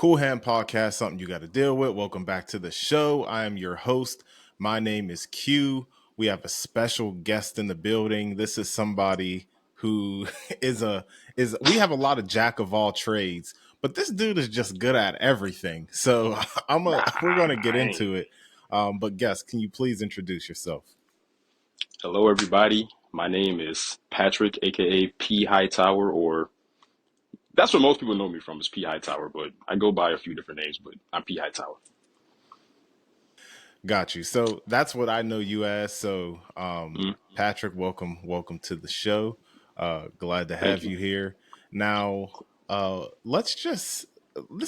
Cool Hand Podcast, something you got to deal with. Welcome back to the show. I am your host. My name is Q. We have a special guest in the building. This is somebody who we have a lot of jack of all trades, but this dude is just good at everything. So we're going to get Right. into it. But guest, can you please introduce yourself? Hello, everybody. My name is Patrick, aka P Hightower, or that's what most people know me from is P Hightower, but I go by a few different names, but I'm P Hightower. Got you. So that's what I know you as. So, Mm, Patrick, welcome to the show. Glad to thank have you. you here. Now, this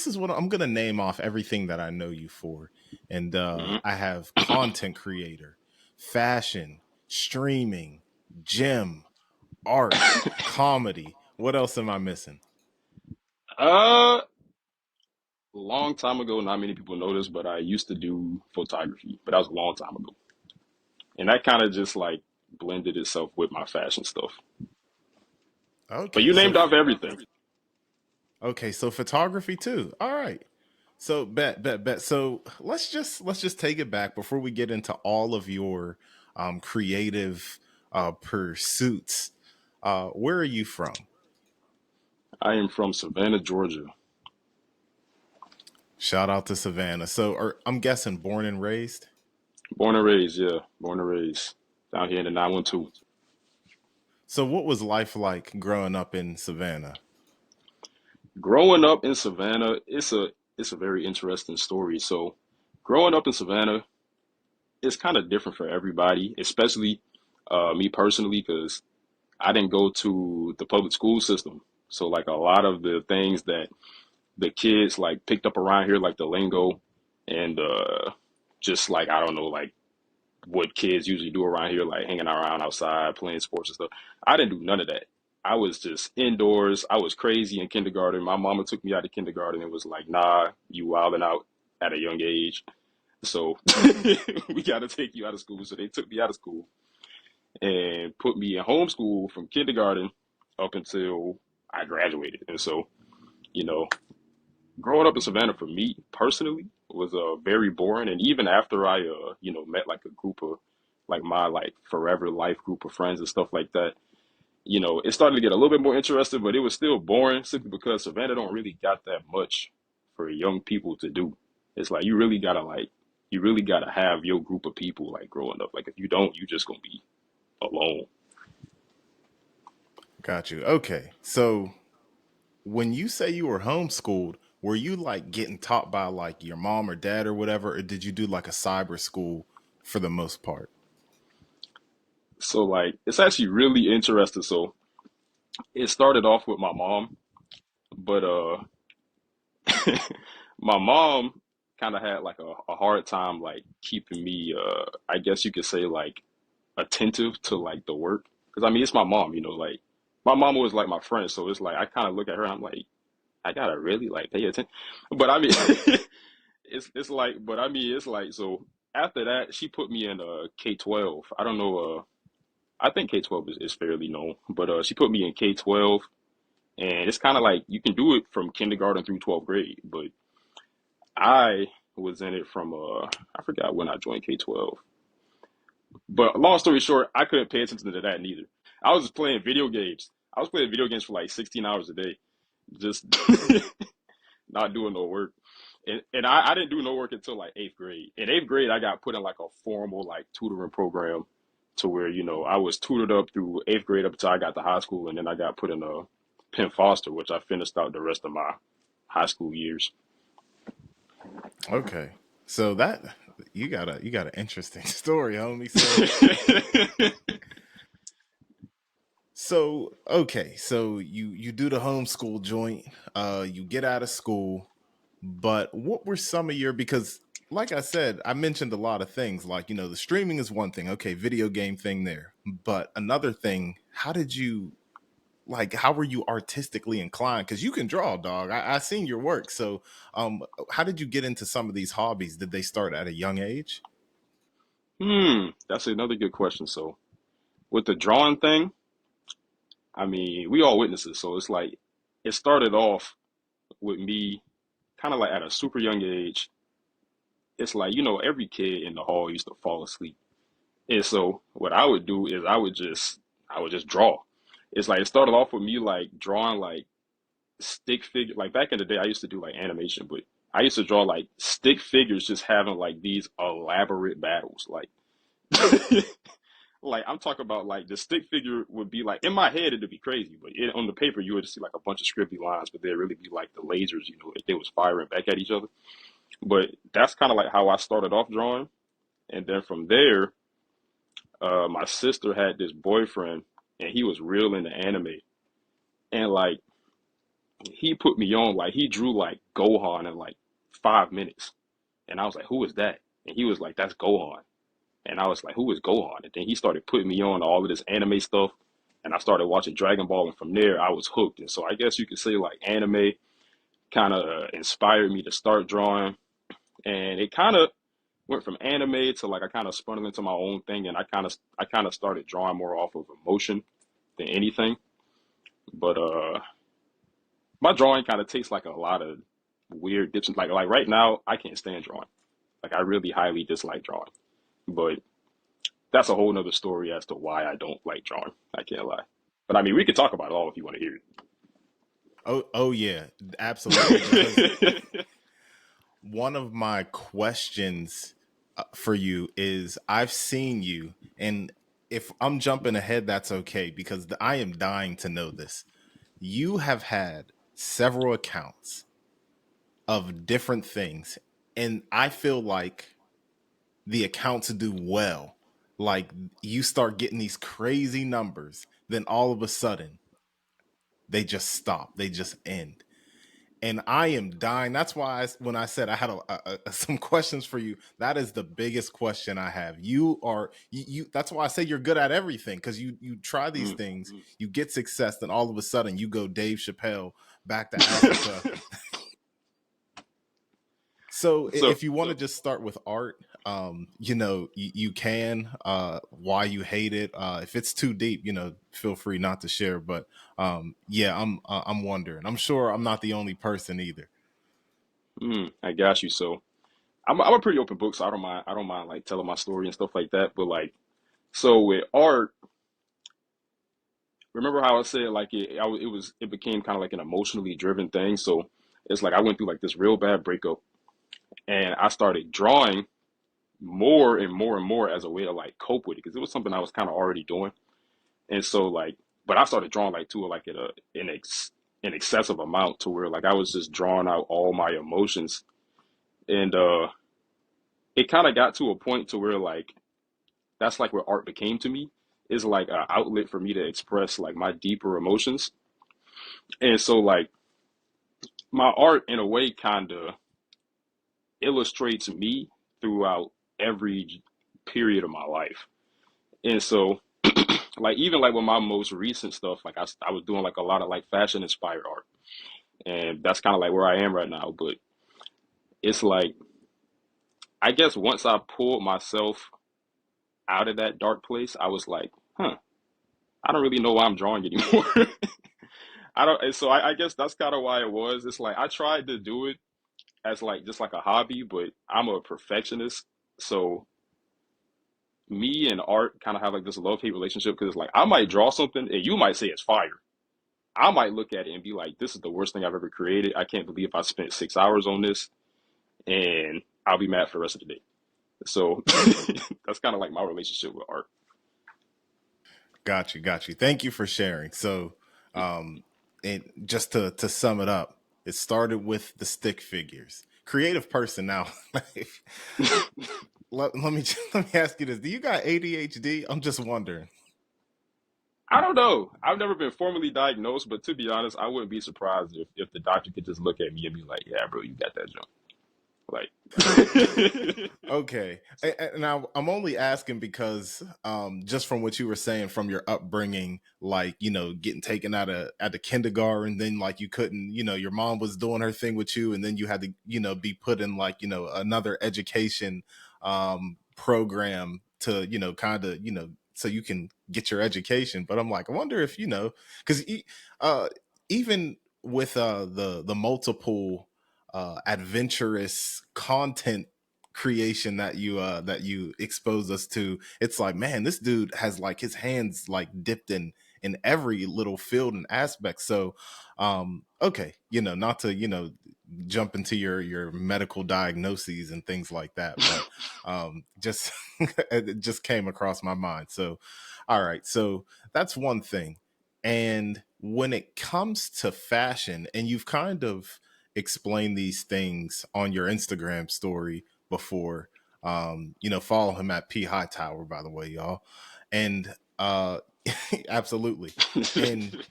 is what I'm going to name off everything that I know you for. And hmm I have content creator, fashion, streaming, gym, art, comedy. What else am I missing? Uh, long time ago, not many people know this, but I used to do photography, but that was a long time ago. And that kind of just like blended itself with my fashion stuff. But Okay, you named off everything. okay, so photography too. All right. So bet. So let's just take it back before we get into all of your creative pursuits. Where are you from? I am from Savannah, Georgia. Shout out to Savannah. I'm guessing born and raised. Born and raised, yeah. Born and raised down here in the 912. So what was life like growing up in Savannah? Growing up in Savannah, it's a very interesting story. So, growing up in Savannah, it's kind of different for everybody, especially me personally, because I didn't go to the public school system. So, like a lot of the things that the kids like picked up around here, like the lingo and just like I don't know, like what kids usually do around here, like hanging around outside, playing sports and stuff. I didn't do none of that. I was just indoors. I was crazy in kindergarten. My mama took me out of kindergarten and was like, "Nah, you wilding out at a young age. So we got to take you out of school." So they took me out of school and put me in homeschool from kindergarten up until I graduated. And so, you know, growing up in Savannah for me personally was very boring. And even after I met like a group of like my like forever life group of friends and stuff like that, it started to get a little bit more interesting, but it was still boring simply because Savannah don't really got that much for young people to do. It's like you really gotta have your group of people like growing up. Like if you don't, you just gonna be alone. Got you. Okay. So when you say you were homeschooled, were you like getting taught by like your mom or dad or whatever, or did you do like a cyber school for the most part? So like it's actually really interesting. So it started off with my mom, but my mom kind of had like a hard time like keeping me I guess you could say like attentive to like the work because I mean it's my mom, like my mom was like my friend, so it's like I kind of look at her and I'm like I gotta really like pay attention, but I mean it's like but I mean it's like so after that she put me in K-12. I don't know, I think K-12 is fairly known, but she put me in K-12, and it's kind of like you can do it from kindergarten through 12th grade, but I was in it from I forgot when I joined K-12. But long story short, I couldn't pay attention to that neither. I was just playing video games. I was playing video games for like 16 hours a day, just not doing no work. And I didn't do no work until like eighth grade. In eighth grade, I got put in like a formal like tutoring program to where, I was tutored up through eighth grade up until I got to high school. And then I got put in a Penn Foster, which I finished out the rest of my high school years. Okay. So that you got an interesting story, homie. So okay, so you do the homeschool joint, you get out of school, but what were some of your because like I said, I mentioned a lot of things like, the streaming is one thing, okay, video game thing there. But another thing, how were you artistically inclined? Because you can draw, dog. I seen your work. So how did you get into some of these hobbies? Did they start at a young age? That's another good question. So with the drawing thing, I mean, we all witnesses. So it's like it started off with me kind of like at a super young age, it's like, every kid in the hall used to fall asleep. And so what I would do is I would just draw. It's like it started off with me like drawing like stick figure. Like back in the day, I used to do like animation, but I used to draw like stick figures, just having like these elaborate battles. Like, like I'm talking about like the stick figure would be like in my head it'd be crazy, but on the paper you would see like a bunch of scribbly lines, but they'd really be like the lasers, like they was firing back at each other. But that's kind of like how I started off drawing, and then from there, my sister had this boyfriend, and he was real into anime, and like he put me on, like he drew like Gohan in like 5 minutes. And I was like, who is that? And he was like, that's Gohan. And I was like, who is Gohan? And then he started putting me on to all of this anime stuff. And I started watching Dragon Ball. And from there, I was hooked. And so I guess you could say like anime kind of inspired me to start drawing. And it kind of went from anime to like I kind of spun it into my own thing. And I kind of started drawing more off of emotion than anything. But my drawing kind of takes like a lot of weird dips. Like right now, I can't stand drawing. Like I really highly dislike drawing. But that's a whole nother story as to why I don't like drawing. I can't lie. But I mean, we could talk about it all if you want to hear Oh yeah, absolutely. Because it. one of my questions for you is I've seen you, and if I'm jumping ahead, that's okay because I am dying to know this. You have had several accounts of different things, and I feel like the accounts do well. Like you start getting these crazy numbers, then all of a sudden they just stop, they just end. And I am dying. That's why when I said I had some questions for you, that is the biggest question I have. You are you. That's why I say you're good at everything because you try these Mm. things, you get success, then all of a sudden you go Dave Chappelle back to Africa. So So, if you want to just start with art, you can. Why you hate it? If it's too deep, feel free not to share. But yeah, I'm wondering. I'm sure I'm not the only person either. I got you. So, I'm a pretty open book, so I don't mind like telling my story and stuff like that. But like, so with art, remember how I said like it became kind of like an emotionally driven thing. So it's like I went through like this real bad breakup, and I started drawing more and more and more as a way to like cope with it because it was something I was kind of already doing. And so like, but I started drawing like to like an excessive amount to where like I was just drawing out all my emotions, and it kind of got to a point to where like that's like where art became to me is like an outlet for me to express like my deeper emotions. And so like my art in a way kind of illustrates me throughout every period of my life. And so like even like with my most recent stuff, like I was doing like a lot of like fashion inspired art, and that's kind of like where I am right now. But it's like I guess once I pulled myself out of that dark place, I was like, huh, I don't really know why I'm drawing anymore. I don't, and so I guess that's kind of why it was. It's like I tried to do it as like just like a hobby, but I'm a perfectionist, so me and art kind of have like this love hate relationship because it's like I might draw something and you might say it's fire. I might look at it and be like, this is the worst thing I've ever created. I can't believe I spent 6 hours on this, and I'll be mad for the rest of the day. So that's kind of like my relationship with art. Got you. Thank you for sharing. So, and just to sum it up, it started with the stick figures. Creative person now. Let me let me ask you this: do you got ADHD? I'm just wondering. I don't know. I've never been formally diagnosed, but to be honest, I wouldn't be surprised if the doctor could just look at me and be like, "Yeah, bro, you got that junk." Like, Okay, and now I'm only asking because just from what you were saying from your upbringing, like getting taken out of kindergarten, then like you couldn't, your mom was doing her thing with you, and then you had to be put in like another education program to kind of so you can get your education. But I'm like, I wonder if because uh, even with the multiple adventurous content creation that you expose us to, it's like, man, this dude has like his hands like dipped in every little field and aspect. So okay, not to jump into your medical diagnoses and things like that, but just it just came across my mind. So all right, so that's one thing. And when it comes to fashion, and you've kind of explained these things on your Instagram story before, follow him at P Hightower, by the way, y'all. And absolutely. And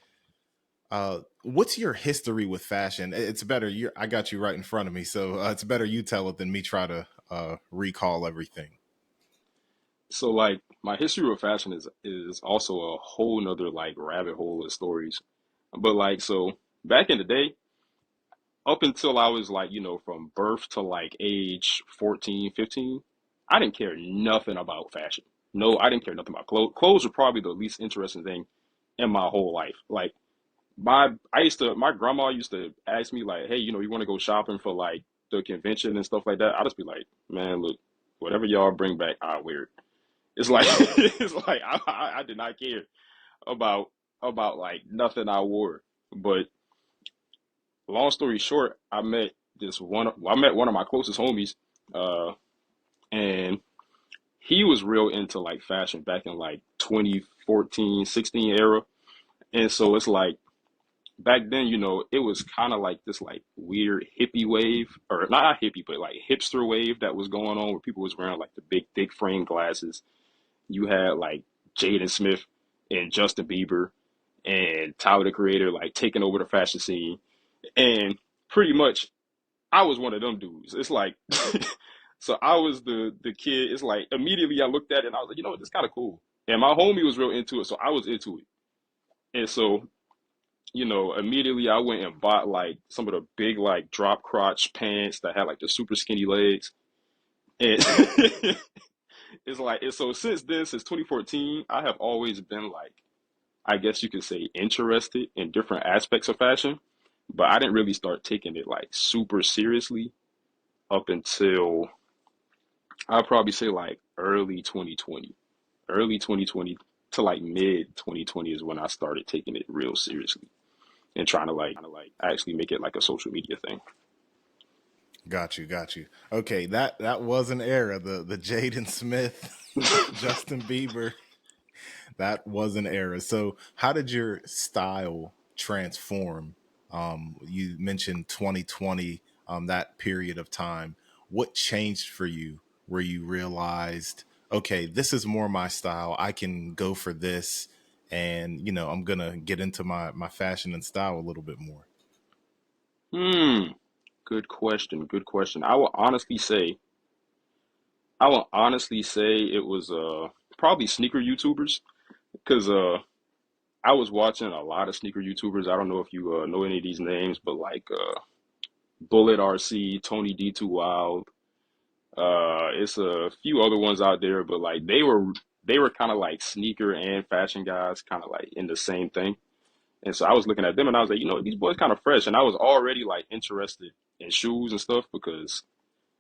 what's your history with fashion? It's better. I got you right in front of me, so it's better you tell it than me try to recall everything. So like my history with fashion is also a whole nother like rabbit hole of stories. But like so back in the day, up until I was like, from birth to like age 14, 15, I didn't care nothing about fashion. No, I didn't care nothing about clothes. Clothes were probably the least interesting thing in my whole life. Like my grandma used to ask me like, hey, you want to go shopping for like the convention and stuff like that. I'd just be like, man, look, whatever y'all bring back, I'll wear it. It's like it's like I did not care about like nothing I wore. But long story short, I met one of my closest homies, uh, and he was real into like fashion back in like 2014, 16 era. And so it's like back then, it was kind of like this like weird hippie wave, or not hippie, but like hipster wave that was going on where people was wearing like the big thick frame glasses. You had like Jaden Smith and Justin Bieber and Tyler the Creator like taking over the fashion scene. And pretty much I was one of them dudes. It's like so I was the kid. It's like immediately I looked at it and I was like, this kind of cool. And my homie was real into it, so I was into it. And so, immediately I went and bought like some of the big like drop crotch pants that had like the super skinny legs. And it's like and so since then, since 2014, I have always been like, I guess you could say, interested in different aspects of fashion, but I didn't really start taking it like super seriously up until I'd probably say like early 2020. Early 2020 to like mid 2020 is when I started taking it real seriously and trying to like actually make it like a social media thing. Got you. Okay, that was an era. The Jaden Smith, Justin Bieber, that was an era. So, how did your style transform? You mentioned 2020, that period of time. What changed for you where you realized, okay, this is more my style. I can go for this, and I'm gonna get into my fashion and style a little bit more. Hmm. Good question. Good question. I will honestly say it was probably sneaker YouTubers because I was watching a lot of sneaker YouTubers. I don't know if you know any of these names, but like Bullet RC, Tony D2 Wild, it's a few other ones out there, but like they were kind of like sneaker and fashion guys, kind of like in the same thing. And so I was looking at them and I was like, these boys kind of fresh. And I was already like interested in shoes and stuff because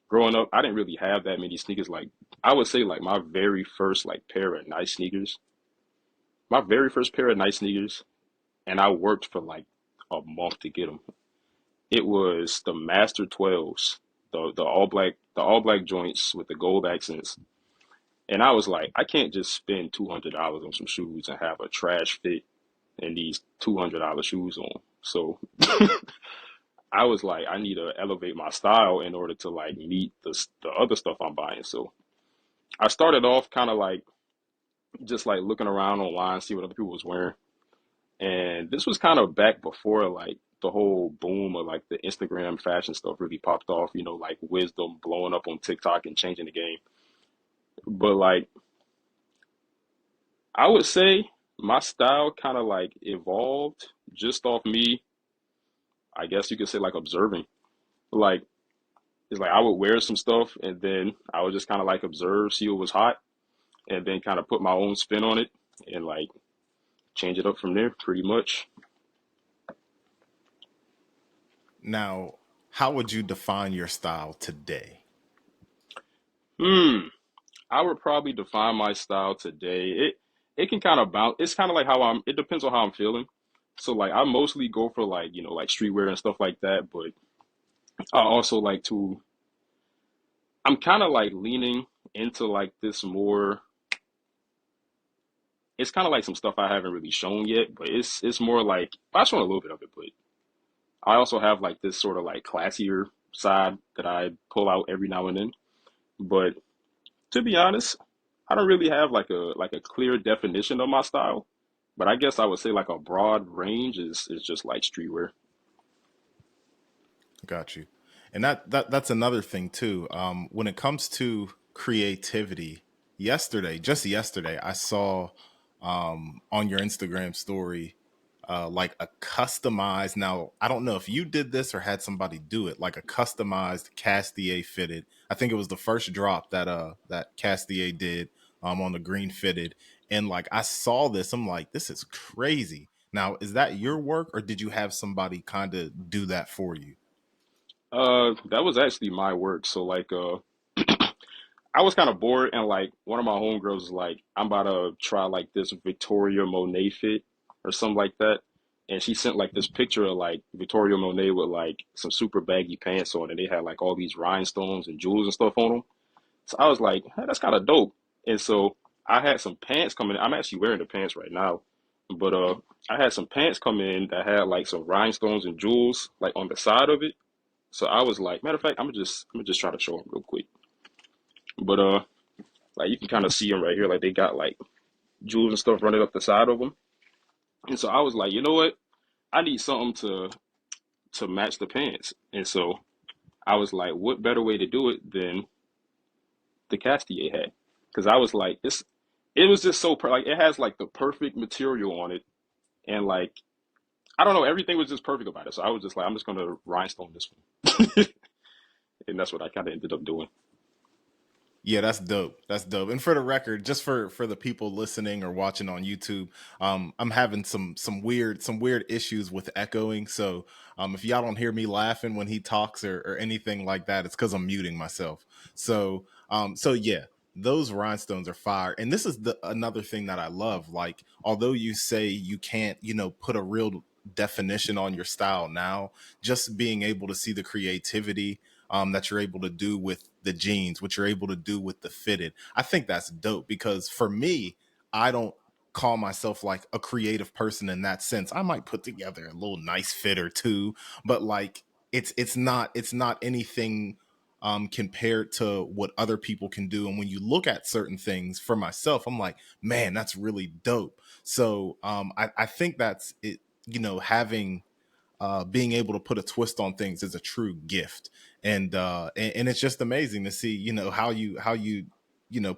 growing up, I didn't really have that many sneakers. Like I would say like my very first like pair of nice sneakers, my very first pair of nice sneakers, and I worked for like a month to get them. It was the Master 12s, the all black joints with the gold accents. And I was like, I can't just spend $200 on some shoes and have a trash fit and these $200 shoes on. So I was like, I need to elevate my style in order to like meet the other stuff I'm buying. So I started off kind of like just like looking around online, see what other people was wearing. And this was kind of back before like the whole boom of like the Instagram fashion stuff really popped off, like wisdom blowing up on TikTok and changing the game. But like I would say my style kind of like evolved just off me, I guess you could say like observing. Like it's like I would wear some stuff and then I would just kind of like observe, see what was hot, and then kind of put my own spin on it and like change it up from there pretty much. Now, how would you define your style today? Hmm. I would probably define my style today. It can kind of bounce. It's kind of like how I'm. It depends on how I'm feeling. So like I mostly go for like like streetwear and stuff like that. But I also like to. I'm kind of like leaning into like this more. It's kind of like some stuff I haven't really shown yet, but it's more like I shown a little bit of it, but I also have like this sort of like classier side that I pull out every now and then. But to be honest, I don't really have like a clear definition of my style. But I guess I would say like a broad range is just like streetwear. Got you. And that's another thing too. When it comes to creativity, just yesterday, I saw on your Instagram story like a customized. Now, I don't know if you did this or had somebody do it, like a customized Castier fitted. I think it was the first drop that Castier did on the green fitted. And like I saw this, I'm like, this is crazy. Now, is that your work or did you have somebody kind of do that for you? That was actually my work. So like I was kind of bored and like one of my homegirls was like, I'm about to try like this Victoria Monet fit or something like that. And she sent like this picture of like Victoria Monet with like some super baggy pants on and they had like all these rhinestones and jewels and stuff on them. So I was like, hey, that's kind of dope. And so I had some pants coming. I'm actually wearing the pants right now, but I had some pants come in that had like some rhinestones and jewels like on the side of it. So I was like, matter of fact, I'm gonna just try to show them real quick. But like you can kind of see them right here, like they got like jewels and stuff running up the side of them. And so I was like, you know what? I need something to match the pants. And so I was like, what better way to do it than the Castier hat? Because I was like, it was just so like it has like the perfect material on it, and like I don't know, everything was just perfect about it. So I was just like, I'm just gonna rhinestone this one, and that's what I kind of ended up doing. Yeah, that's dope. That's dope. And for the record, just for the people listening or watching on YouTube, I'm having some weird issues with echoing. So if y'all don't hear me laughing when he talks or anything like that, it's because I'm muting myself. So yeah, those rhinestones are fire. And this is the another thing that I love. Like, although you say you can't, put a real definition on your style now, just being able to see the creativity that you're able to do with the jeans, what you're able to do with the fitted. I think that's dope because for me, I don't call myself like a creative person in that sense. I might put together a little nice fit or two, but like it's not anything compared to what other people can do. And when you look at certain things for myself, I'm like, man, that's really dope. So I think that's it, having being able to put a twist on things is a true gift, and it's just amazing to see how you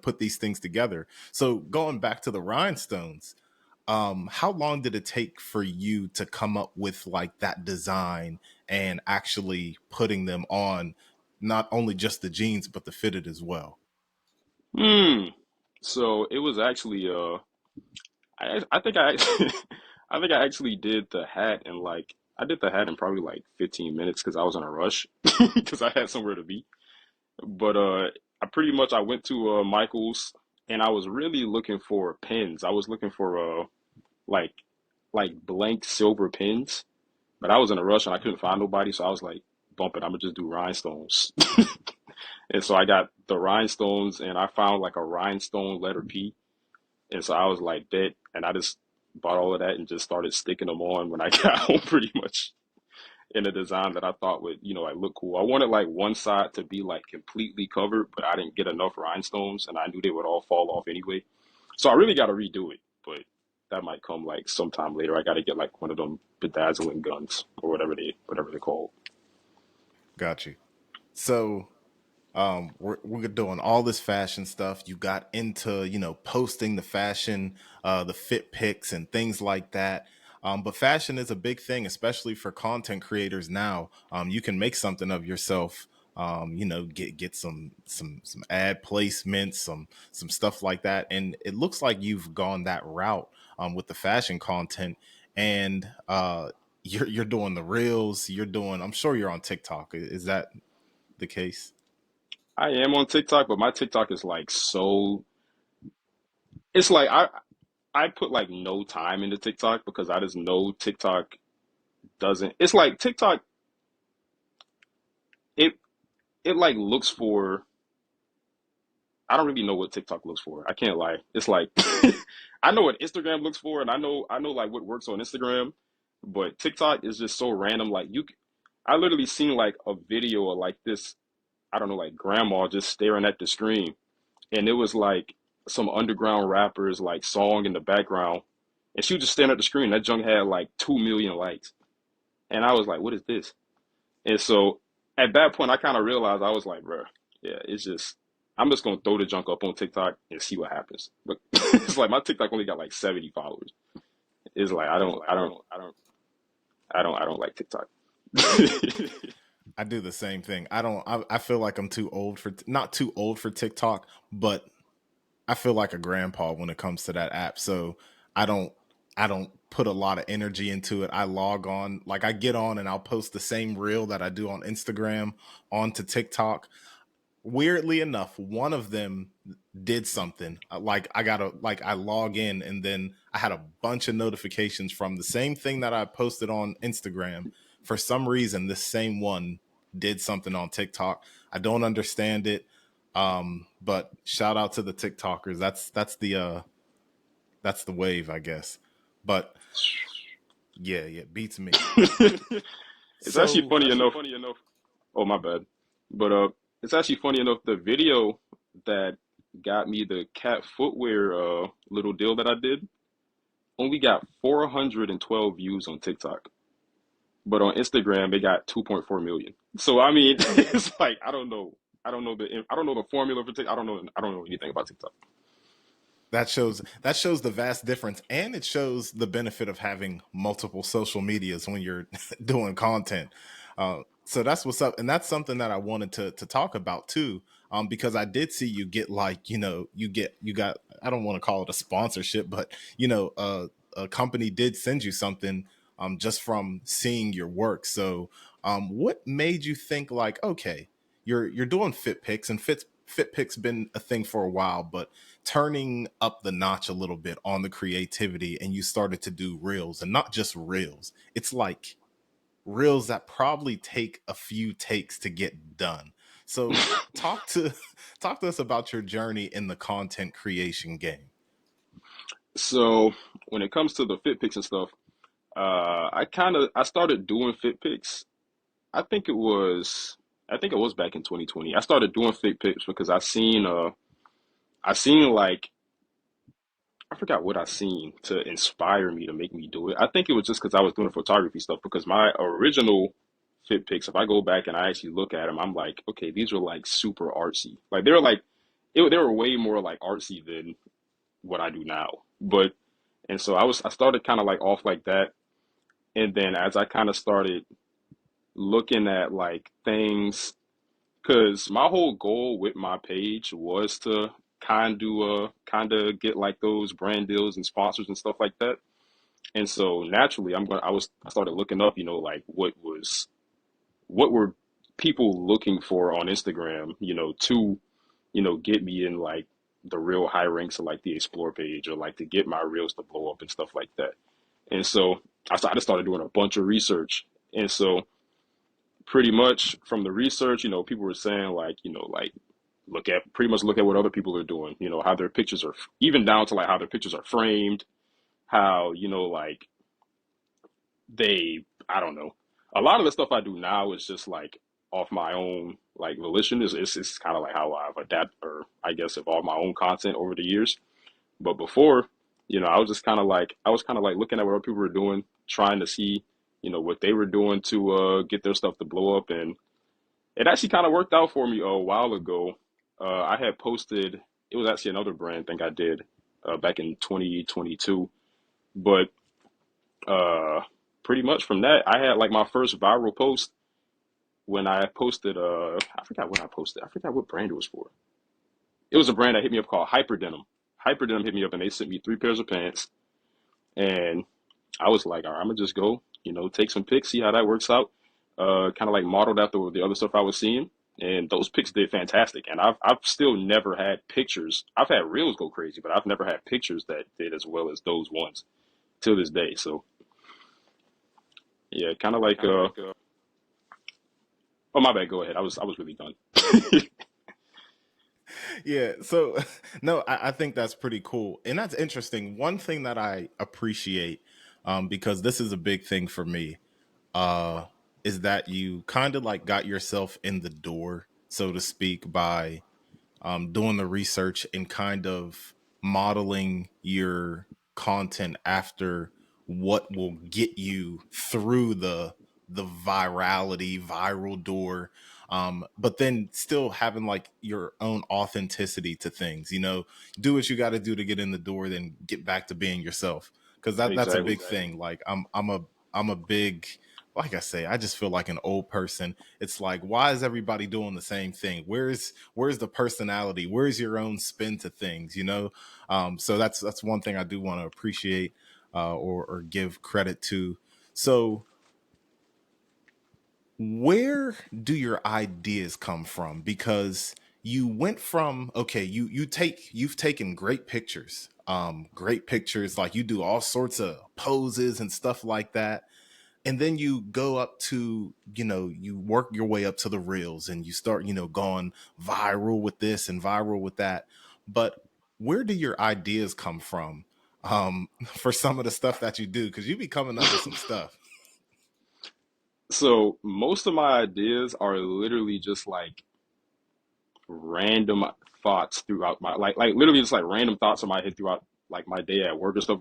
put these things together. So going back to the rhinestones, how long did it take for you to come up with like that design and actually putting them on not only just the jeans but the fitted as well? Hmm. So it was actually I think I I think I actually did the hat in like I did the hat in probably like 15 minutes because I was in a rush because I had somewhere to be. But I went to Michael's and I was really looking for pins. I was looking for like blank silver pins, but I was in a rush and I couldn't find nobody, so I was like, bump it, I'm gonna just do rhinestones. And so I got the rhinestones and I found like a rhinestone letter P. And so I was like that and I just bought all of that and just started sticking them on when I got home pretty much in a design that I thought would, like look cool. I wanted like one side to be like completely covered, but I didn't get enough rhinestones and I knew they would all fall off anyway. So I really got to redo it, but that might come like sometime later. I got to get like one of them bedazzling guns or whatever they're called. Got you. So we're doing all this fashion stuff. You got into posting the fashion, the fit pics and things like that. But fashion is a big thing, especially for content creators now. You can make something of yourself. Get some ad placements, some stuff like that, and it looks like you've gone that route with the fashion content. And you're doing the reels, you're doing. I'm sure you're on TikTok. Is that the case? I am on TikTok, but my TikTok is like so. It's like I put like no time into TikTok because I just know TikTok doesn't. It's like TikTok. It it like looks for. I don't really know what TikTok looks for. I can't lie. It's like I know what Instagram looks for, and I know like what works on Instagram, but TikTok is just so random. Like I literally seen like a video of like this. I don't know, like grandma just staring at the screen, and it was like some underground rappers like song in the background, and she was just staring at the screen. That junk had like 2 million likes, and I was like, "What is this?" And so at that point, I kind of realized I was like, "Bruh, yeah, it's just I'm just gonna throw the junk up on TikTok and see what happens." But it's like my TikTok only got like 70 followers. It's like I don't like TikTok. I do the same thing. I don't. I feel like I'm too old for not too old for TikTok, but I feel like a grandpa when it comes to that app. So I don't I don't put a lot of energy into it. I log on, like I get on and I'll post the same reel that I do on Instagram onto TikTok. Weirdly enough, one of them did something. Like I got to like I log in and then I had a bunch of notifications from the same thing that I posted on Instagram. For some reason, this same one did something on TikTok. I don't understand it. But shout out to the TikTokers. That's the wave, I guess. But yeah, yeah, beats me. It's actually So funny enough. Oh, my bad. But it's actually funny enough. The video that got me the cat footwear little deal that I did only got 412 views on TikTok, but on Instagram they got 2.4 million. So I mean, it's like I don't know the formula for TikTok. I don't know anything about TikTok. that shows the vast difference, and it shows the benefit of having multiple social medias when you're doing content. So that's what's up, and that's something that I wanted to talk about too, because I did see you get like you got, I don't want to call it a sponsorship, but a company did send you something just from seeing your work. So what made you think like, okay, you're doing fit pics, and fit pics been a thing for a while, but turning up the notch a little bit on the creativity, and you started to do reels, and not just reels. It's like reels that probably take a few takes to get done. So talk to talk to us about your journey in the content creation game. So when it comes to the fit pics and stuff, I started doing fit pics. I think it was I think it was back in 2020. I started doing fit pics because I seen like I forgot what I seen to inspire me to make me do it. I think it was just because I was doing photography stuff. Because my original fit pics, if I go back and I actually look at them, I'm like, okay, these are like super artsy. Like they were way more like artsy than what I do now. But and so I started kind of like off like that, and then as I kind of started looking at like things, because my whole goal with my page was to kind of get like those brand deals and sponsors and stuff like that. And so naturally, I started looking up, like what were people looking for on Instagram, to get me in like the real high ranks of like the explore page, or like to get my reels to blow up and stuff like that. And so I just started doing a bunch of research. And so pretty much from the research, people were saying like, look at what other people are doing, how their pictures are, even down to like how their pictures are framed, how, like I don't know. A lot of the stuff I do now is just like off my own like volition. It's kind of like how I've adapted, or I guess evolved my own content over the years. But before, I was kind of like looking at what other people were doing, trying to see, what they were doing to get their stuff to blow up, and it actually kind of worked out for me a while ago. I had posted, it was actually another brand thing I did back in 2022, but uh, pretty much from that, I had like my first viral post when I posted, I forgot what I posted. I forgot what brand it was for. It was a brand that hit me up called Hyper Denim. Hyper Denim hit me up and they sent me three pairs of pants. And I was like, all right, I'm gonna just go. take some pics, see how that works out. Kind of like modeled after the other stuff I was seeing, and those pics did fantastic. And I've still never had pictures. I've had reels go crazy, but I've never had pictures that did as well as those ones till this day. So yeah, kind of like oh my bad, go ahead. I was really done. Yeah. So no, I think that's pretty cool. And that's interesting. One thing that I appreciate, because this is a big thing for me, uh, is that you kind of like got yourself in the door, so to speak, by doing the research and kind of modeling your content after what will get you through the viral door, but then still having like your own authenticity to things, do what you got to do to get in the door, then get back to being yourself, because that's a Exactly. big thing. Like I'm a big, like I say, I just feel like an old person. It's like, why is everybody doing the same thing? Where's the personality? Where's your own spin to things? So that's one thing I do want to appreciate, or give credit to. So where do your ideas come from? Because you went from, okay, you've taken great pictures, like you do all sorts of poses and stuff like that, and then you go up to, you work your way up to the reels, and you start, going viral with this and viral with that. But where do your ideas come from, for some of the stuff that you do? Because you be coming up with some stuff. So most of my ideas are literally just like random thoughts throughout my like literally just like random thoughts in my head throughout like my day at work and stuff.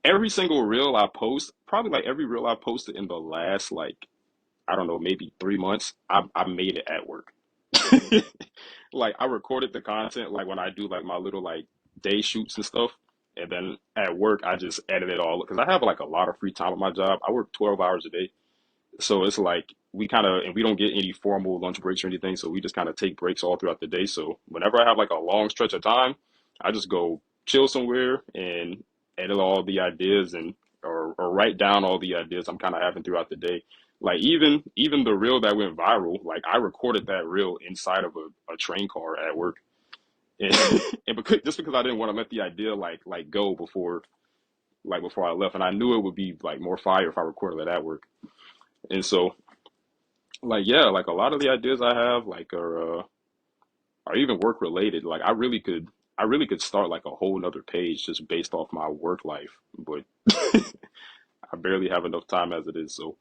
Every single reel I post, probably like every reel I posted in the last like I don't know, maybe 3 months, I made it at work. Like I recorded the content like when I do like my little like day shoots and stuff. And then at work I just edit it all because I have like a lot of free time at my job. I work 12 hours a day. So it's like we kind of, and we don't get any formal lunch breaks or anything. So we just kind of take breaks all throughout the day. So whenever I have like a long stretch of time, I just go chill somewhere and edit all the ideas and or write down all the ideas I'm kind of having throughout the day. Like even the reel that went viral, like I recorded that reel inside of a train car at work, and, and just because I didn't want to let the idea like go before I left, and I knew it would be like more fire if I recorded it at work. And so like yeah, like a lot of the ideas I have like are even work related. Like I really could start like a whole nother page just based off my work life, but I barely have enough time as it is. So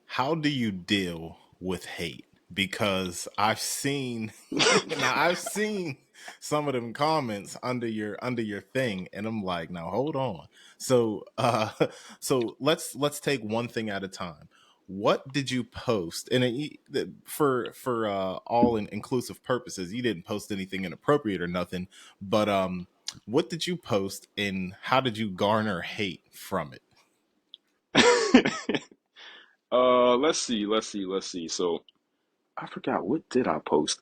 How do you deal with hate? Because I've seen now I've seen some of them comments under your thing, and I'm like, now hold on. So so let's take one thing at a time. What did you post? And for all inclusive purposes, you didn't post anything inappropriate or nothing, but what did you post, and how did you garner hate from it? let's see. So I forgot what did I post.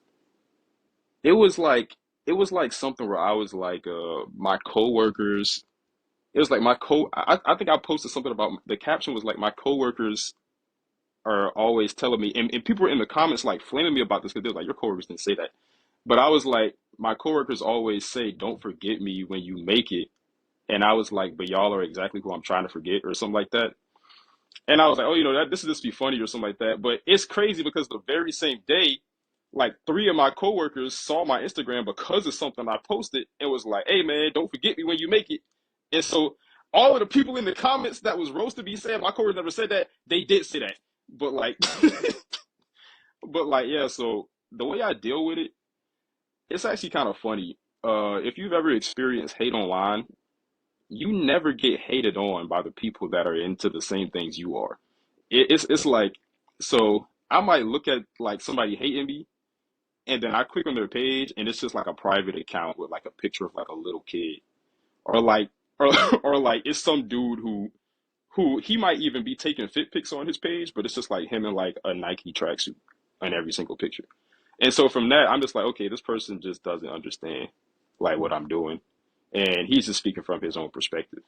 It was like it was like something where I was like my coworkers. It was like I think I posted something about the caption was like my coworkers are always telling me, and people were in the comments like flaming me about this because they're like, your coworkers didn't say that. But I was like, my coworkers always say, don't forget me when you make it. And I was like, but y'all are exactly who I'm trying to forget or something like that. And I was like, oh, that this is just be funny or something like that. But it's crazy because the very same day, like three of my coworkers saw my Instagram because of something I posted and was like, hey man, don't forget me when you make it. And so all of the people in the comments that was roasted me saying my coworkers never said that, they did say that. But like but like yeah, so the way I deal with it, it's actually kind of funny. If you've ever experienced hate online, you never get hated on by the people that are into the same things you are. It's like so I might look at like somebody hating me and then I click on their page and it's just like a private account with like a picture of like a little kid or like or or like it's some dude who he might even be taking fit pics on his page, but it's just like him in like a Nike tracksuit in every single picture. And so from that, I'm just like, okay, this person just doesn't understand like what I'm doing, and he's just speaking from his own perspective.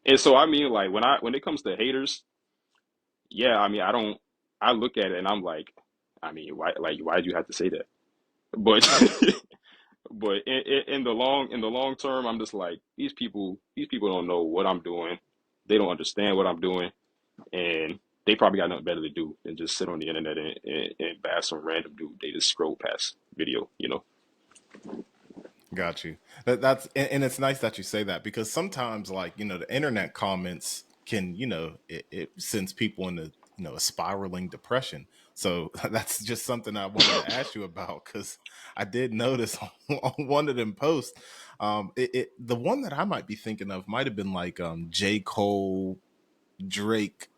And so I mean, like when it comes to haters, yeah, I mean, I don't. I look at it and I'm like, I mean, why did you have to say that? But but in the long term, I'm just like these people don't know what I'm doing. They don't understand what I'm doing, and they probably got nothing better to do than just sit on the internet and bash some random dude they just scroll past video, you know. Got you. That's and it's nice that you say that because sometimes, like the internet comments can it sends people into a spiraling depression. So that's just something I wanted to ask you about because I did notice on one of them posts, the one that I might be thinking of might have been like J. Cole, Drake,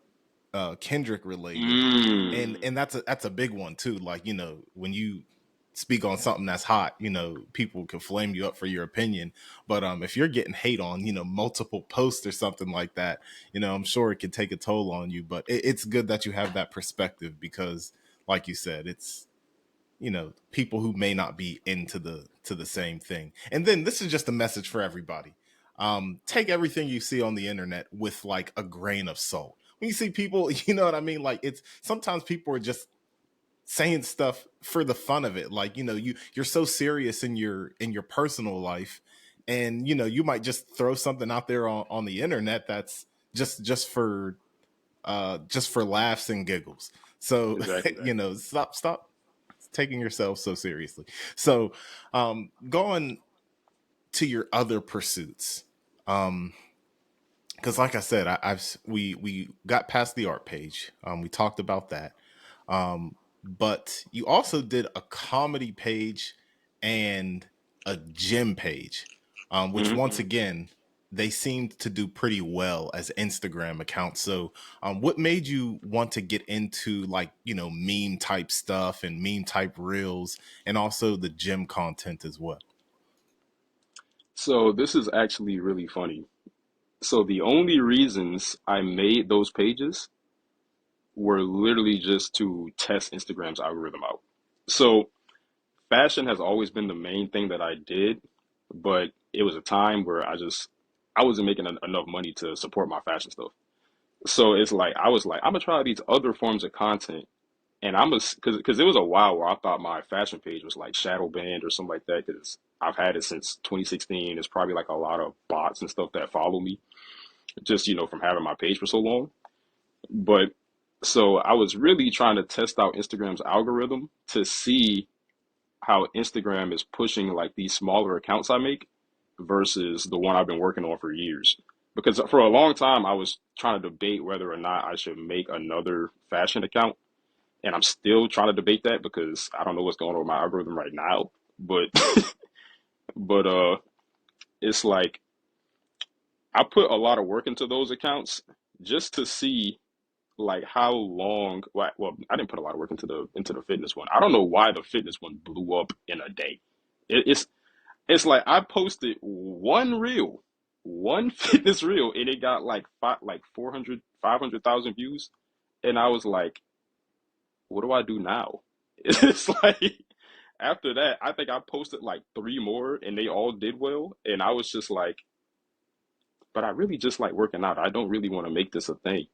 Kendrick related, Mm, and that's a big one too. Like when you speak on something that's hot, people can flame you up for your opinion. But if you're getting hate on multiple posts or something like that, I'm sure it can take a toll on you. But it's good that you have that perspective because, like you said, it's people who may not be into the same thing. And then this is just a message for everybody. Take everything you see on the internet with like a grain of salt. When you see people, you know what I mean? Like it's sometimes people are just saying stuff for the fun of it. Like, you're so serious in your personal life, and you might just throw something out there on the internet that's just for laughs and giggles. So, exactly. stop taking yourself so seriously. So, going to your other pursuits. Because like I said, we got past the art page. We talked about that. But you also did a comedy page and a gym page, which Hmm. once again they seemed to do pretty well as Instagram accounts. So, what made you want to get into like meme type stuff and meme type reels, and also the gym content as well? So this is actually really funny. So the only reasons I made those pages were literally just to test Instagram's algorithm out. So fashion has always been the main thing that I did, but it was a time where I wasn't making enough money to support my fashion stuff. So it's like I was like I'm gonna try these other forms of content, and I'm a because it was a while where I thought my fashion page was like shadow banned or something like that because I've had it since 2016. It's probably like a lot of bots and stuff that follow me just from having my page for so long. But so I was really trying to test out Instagram's algorithm to see how Instagram is pushing like these smaller accounts I make versus the one I've been working on for years. Because for a long time, I was trying to debate whether or not I should make another fashion account. And I'm still trying to debate that because I don't know what's going on with my algorithm right now. But, but, it's like I put a lot of work into those accounts just to see like how long well I didn't put a lot of work into the fitness one. I don't know why the fitness one blew up in a day. It's like I posted one reel, one fitness reel, and it got like 400, 500,000 views, and I was like, what do I do now? It's like after that I think I posted like three more and they all did well, and I was just like, but I really just like working out. I don't really want to make this a thing.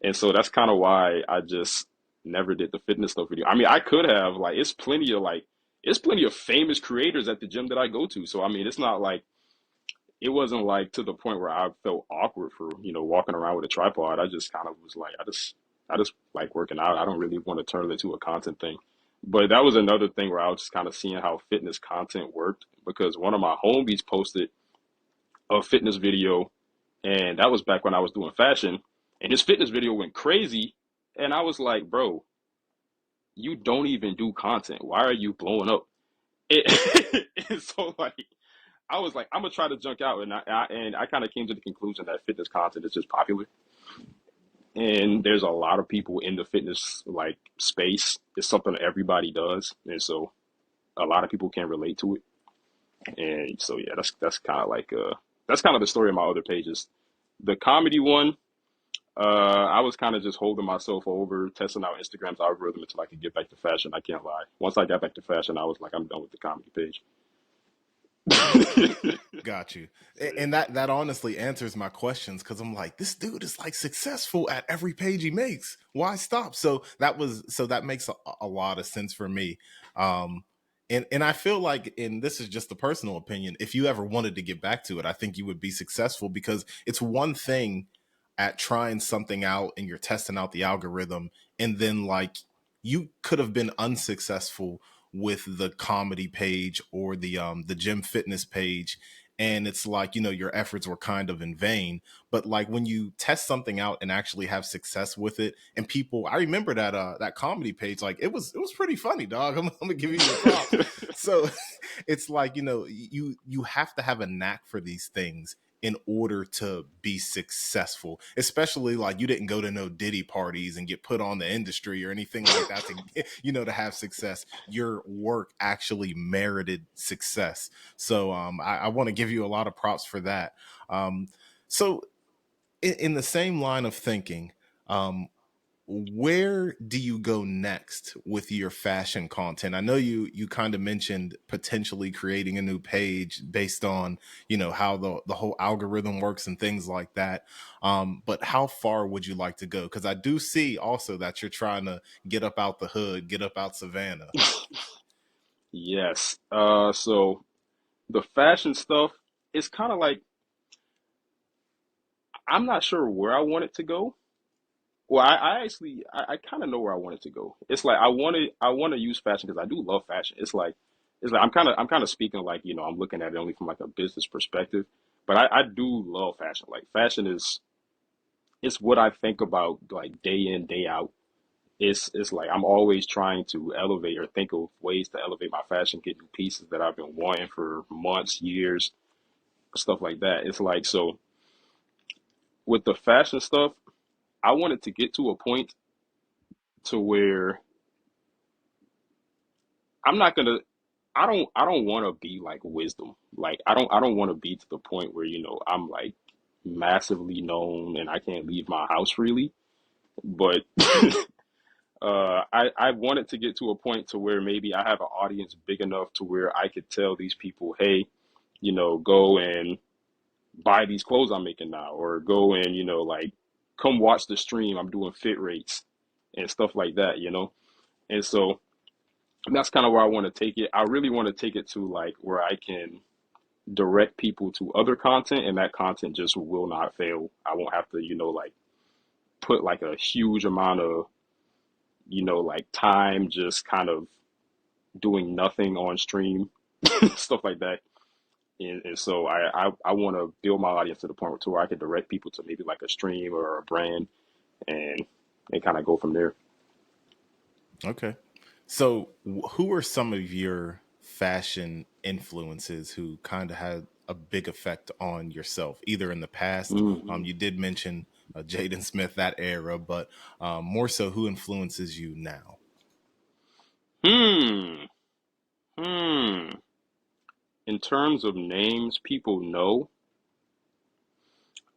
And so that's kind of why I just never did the fitness stuff video. I mean, I could have it's plenty of famous creators at the gym that I go to. So I mean, it's not like it wasn't like to the point where I felt awkward for, walking around with a tripod. I just kind of was like I just like working out. I don't really want to turn it into a content thing. But that was another thing where I was just kind of seeing how fitness content worked because one of my homies posted a fitness video, and that was back when I was doing fashion, and his fitness video went crazy, and I was like, bro, you don't even do content. Why are you blowing up? And so like I was like, I'm gonna try to junk out, and I kind of came to the conclusion that fitness content is just popular, and there's a lot of people in the fitness like space. It's something that everybody does, and so a lot of people can relate to it. And so yeah, that's kind of like that's kind of the story of my other pages. The comedy one, I was kind of just holding myself over, testing out Instagram's algorithm until I could get back to fashion. I can't lie. Once I got back to fashion, I was like, I'm done with the comedy page. Got you. So yeah. And that honestly answers my questions because I'm like, this dude is like successful at every page he makes. Why stop? So that makes a lot of sense for me. Um, and I feel like, and this is just a personal opinion, if you ever wanted to get back to it, I think you would be successful because it's one thing at trying something out and you're testing out the algorithm, and then like you could have been unsuccessful with the comedy page or the gym fitness page, and it's like, you know, your efforts were kind of in vain. But like when you test something out and actually have success with it, and people, I remember that comedy page, like it was pretty funny, dog. I'm gonna give you your props. So it's like, you know, you have to have a knack for these things in order to be successful, especially like you didn't go to no Diddy parties and get put on the industry or anything like that to, you know, to have success. Your work actually merited success. So I want to give you a lot of props for that. Um, so in the same line of thinking, um, where do you go next with your fashion content? I know you kind of mentioned potentially creating a new page based on, you know, how the whole algorithm works and things like that. But how far would you like to go? Because I do see also that you're trying to get up out the hood, get up out Savannah. Yes. So the fashion stuff, it's kind of like I'm not sure where I want it to go. Well, I kind of know where I want it to go. It's like I want to use fashion because I do love fashion. It's like I'm kind of speaking like, I'm looking at it only from like a business perspective, but I do love fashion. Like fashion is it's what I think about like day in, day out. It's like I'm always trying to elevate or think of ways to elevate my fashion, get new pieces that I've been wanting for months, years, stuff like that. It's like so with the fashion stuff, I wanted to get to a point to where I'm not gonna I don't want to be like wisdom. Like I don't want to be to the point where I'm like massively known and I can't leave my house freely. But I wanted to get to a point to where maybe I have an audience big enough to where I could tell these people, hey, go and buy these clothes I'm making now, or go and like come watch the stream. I'm doing fit rates and stuff like that. And so that's kind of where I want to take it. I really want to take it to like where I can direct people to other content and that content just will not fail. I won't have to, like put like a huge amount of, like time just kind of doing nothing on stream, stuff like that. And so I want to build my audience to the point to where I can direct people to maybe like a stream or a brand and kind of go from there. Okay. So, who are some of your fashion influences who kind of had a big effect on yourself, either in the past? Hmm. You did mention Jaden Smith, that era, but more so, who influences you now? Hmm. Hmm. In terms of names people know,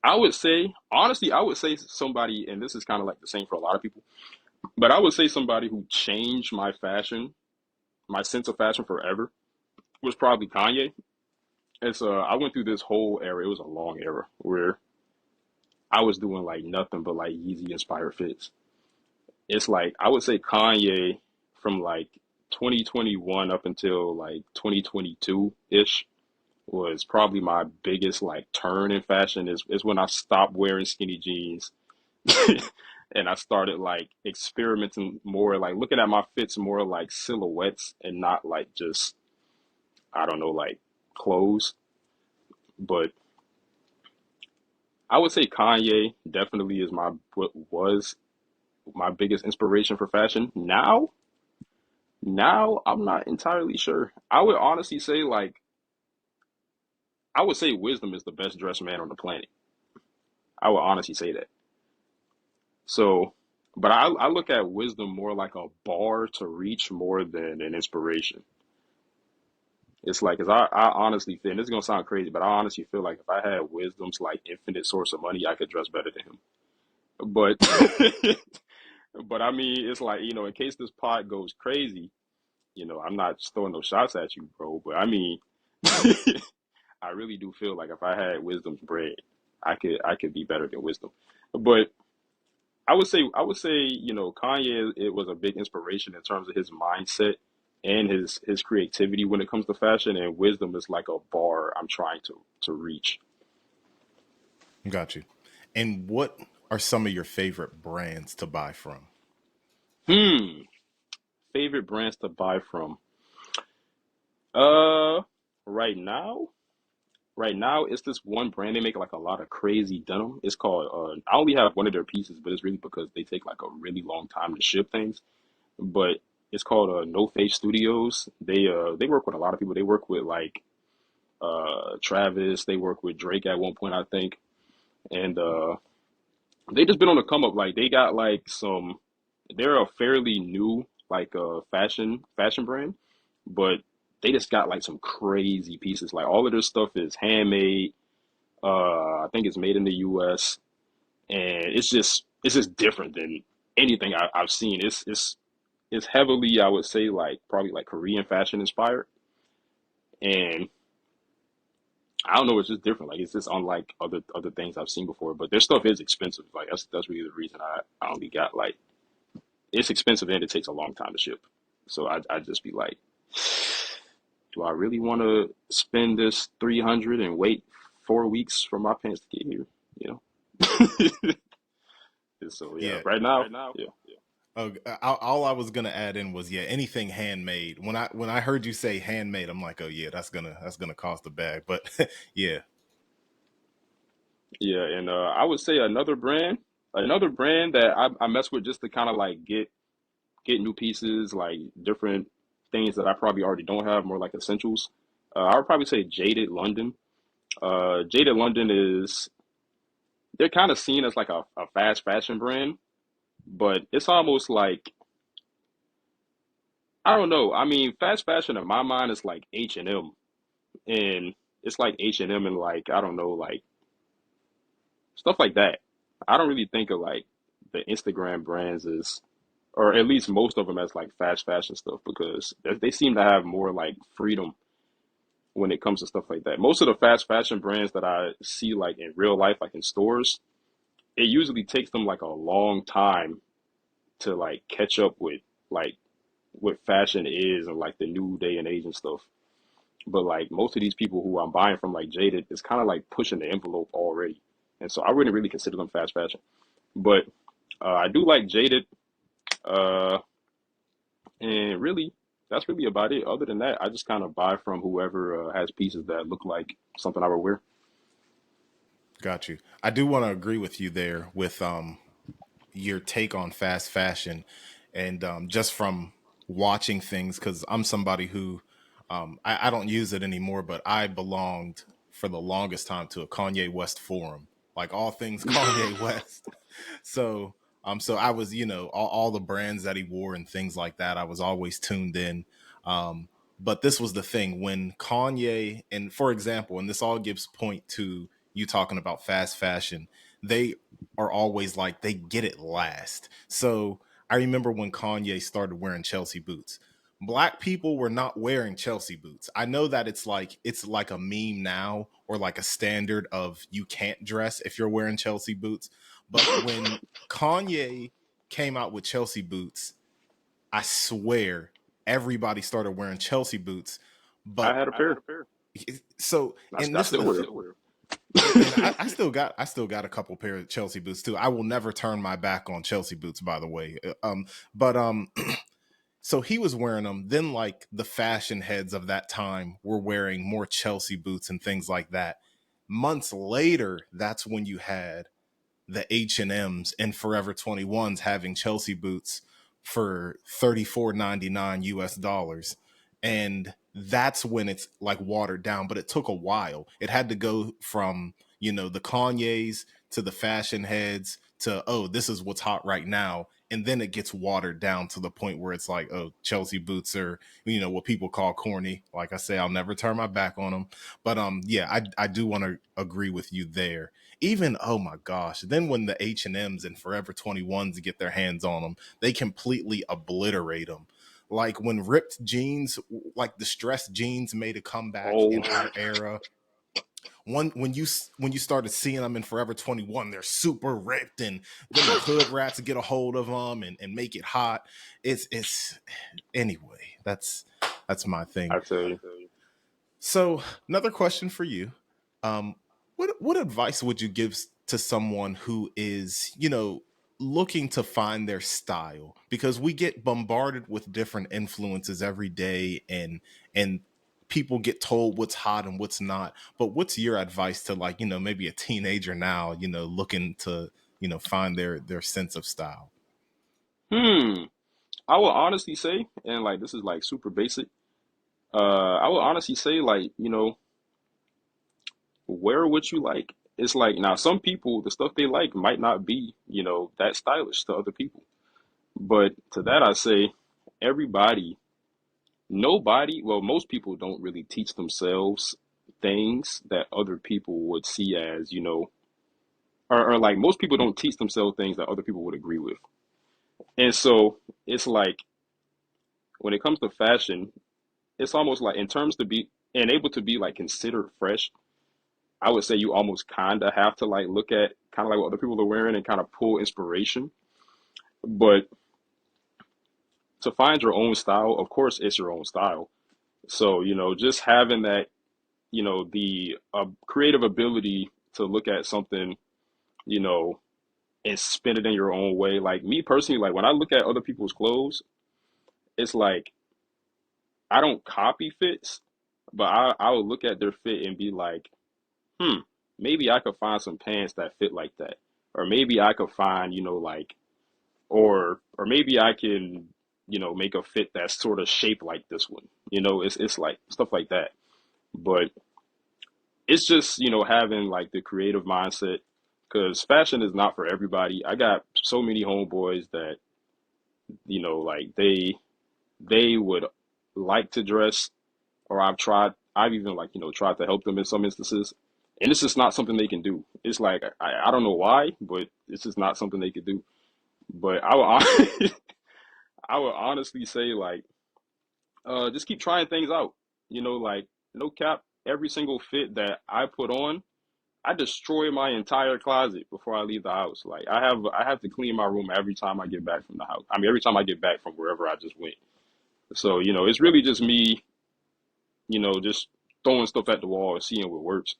I would say, honestly, I would say somebody, and this is kind of like the same for a lot of people, but I would say somebody who changed my fashion, my sense of fashion forever, was probably Kanye. I went through this whole era. It was a long era where I was doing like nothing but like Yeezy inspired fits. It's like I would say Kanye from like 2021 up until like 2022 ish was probably my biggest like turn in fashion. Is when I stopped wearing skinny jeans and I started like experimenting more, like looking at my fits more like silhouettes and not like just I don't know like clothes. But I would say Kanye definitely is my what was my biggest inspiration for fashion. Now I'm not entirely sure. I would honestly say like I would say Wisdom is the best dressed man on the planet. I would honestly say that. So, but I look at Wisdom more like a bar to reach more than an inspiration. It's like, cause I honestly feel, and this is gonna sound crazy, but I honestly feel like if I had Wisdom's like infinite source of money, I could dress better than him. But, but I mean, it's like, in case this pod goes crazy, I'm not throwing no shots at you, bro. But I mean, I really do feel like if I had wisdom's bread, I could be better than wisdom. But I would say, Kanye, it was a big inspiration in terms of his mindset and his creativity when it comes to fashion, and wisdom is like a bar I'm trying to reach. Got you. And what are some of your favorite brands to buy from? Hmm. Favorite brands to buy from? Uh, right now, right now it's this one brand. They make like a lot of crazy denim. It's called. I only have one of their pieces, but it's really because they take like a really long time to ship things. But it's called No Face Studios. They work with a lot of people. They work with like Travis. They work with Drake at one point, I think, and they just been on the come up. Like they got like some. They're a fairly new like fashion brand, but they just got like some crazy pieces. Like all of their stuff is handmade. I think it's made in the U.S. and it's just different than anything I've seen. It's heavily, I would say, like probably like Korean fashion inspired, and I don't know, it's just different. Like it's just unlike other things I've seen before. But their stuff is expensive. Like that's really the reason I only got like it's expensive and it takes a long time to ship. So I just be like, do I really want to spend this 300 and wait 4 weeks for my pants to get here? You know. So yeah, Yeah. right now, yeah. Oh, all I was gonna add in was, yeah, anything handmade. When I heard you say handmade, I'm like, oh yeah, that's gonna cost a bag. But yeah, Yeah, and I would say another brand that I mess with just to kind of like get new pieces, like different things that I probably already don't have, more like essentials. I would probably say Jaded London. Jaded London is they're kind of seen as like a fast fashion brand, but it's almost like I don't know. I mean, fast fashion in my mind is like H&M, and it's like H&M and like I don't know, like stuff like that. I don't really think of like the Instagram brands as or at least most of them as like fast fashion stuff because they seem to have more like freedom when it comes to stuff like that. Most of the fast fashion brands that I see like in real life, like in stores, it usually takes them like a long time to like catch up with like what fashion is and like the new day and age and stuff. But like most of these people who I'm buying from like Jaded, it's kind of like pushing the envelope already. And so I wouldn't really consider them fast fashion. But I do like Jaded. Uh, And really, that's really about it. Other than that, I just kind of buy from whoever has pieces that look like something I would wear. got you. I do want to agree with you there with your take on fast fashion, and just from watching things, because I'm somebody who I don't use it anymore, but I belonged for the longest time to a Kanye West forum, like all things Kanye West. So I was, all the brands that he wore and things like that. I was always tuned in. Um, but this was the thing when Kanye, and for example, and this all gives point to you talking about fast fashion. They are always like they get it last. So I remember when Kanye started wearing Chelsea boots. Black people were not wearing Chelsea boots. I know that it's like a meme now or like a standard of you can't dress if you're wearing Chelsea boots. But when Kanye came out with Chelsea boots, I swear everybody started wearing Chelsea boots. I But had a pair. so, and I this is still the wear thing, them. and I still got a couple pair of Chelsea boots too. I will never turn my back on Chelsea boots, by the way. But so he was wearing them. Then like the fashion heads of that time were wearing more Chelsea boots and things like that. Months later, that's when you had the H&Ms and Forever 21s having Chelsea boots for 34.99 US dollars. And that's when it's like watered down, but it took a while. It had to go from, the Kanyes to the fashion heads to, oh, this is what's hot right now. And then it gets watered down to the point where it's like, oh, Chelsea boots are, what people call corny. Like I say, I'll never turn my back on them. But yeah, I do want to agree with you there. Even, oh my gosh, then when the H&Ms and Forever 21s get their hands on them, they completely obliterate them. like when ripped jeans, like distressed jeans made a comeback Oh, in our era. When you started seeing them in Forever 21, they're super ripped, and then the hood rats get a hold of them and make it hot. It's anyway. That's my thing. I tell you. So another question for you: um, what advice would you give to someone who is, looking to find their style? Because we get bombarded with different influences every day, and people get told what's hot and what's not. But what's your advice to, like, maybe a teenager now, looking to, find their sense of style? Hmm. I will honestly say, and like this is like super basic. I would honestly say, like, wear what you like. It's like, now some people, the stuff they like might not be, that stylish to other people. But to that I say, everybody, nobody, well, most people don't really teach themselves things that other people would see as, or like most people don't teach themselves things that other people would agree with. And so it's like when it comes to fashion, it's almost like in terms to be and able to be like considered fresh, I would say you almost kind of have to like look at kind of like what other people are wearing and kind of pull inspiration. But to find your own style, of course, it's your own style. So, just having that, the creative ability to look at something, you know, and spin it in your own way. Like me personally, like when I look at other people's clothes, it's like I don't copy fits, but I would look at their fit and be like, hmm, maybe I could find some pants that fit like that. Or maybe I could find, like, or maybe I can, make a fit that's sort of shaped like this one. It's like stuff like that. But it's just, having like the creative mindset because fashion is not for everybody. I got so many homeboys that, like they would like to dress, or I've even like, tried to help them in some instances. And it's just not something they can do. It's like, I don't know why, but it's just not something they could do. But I would honestly say like, just keep trying things out. Like no cap, every single fit that I put on, I destroy my entire closet before I leave the house. Like I have to clean my room every time I get back from the house. I mean, every time I get back from wherever I just went. So, it's really just me, just throwing stuff at the wall and seeing what works.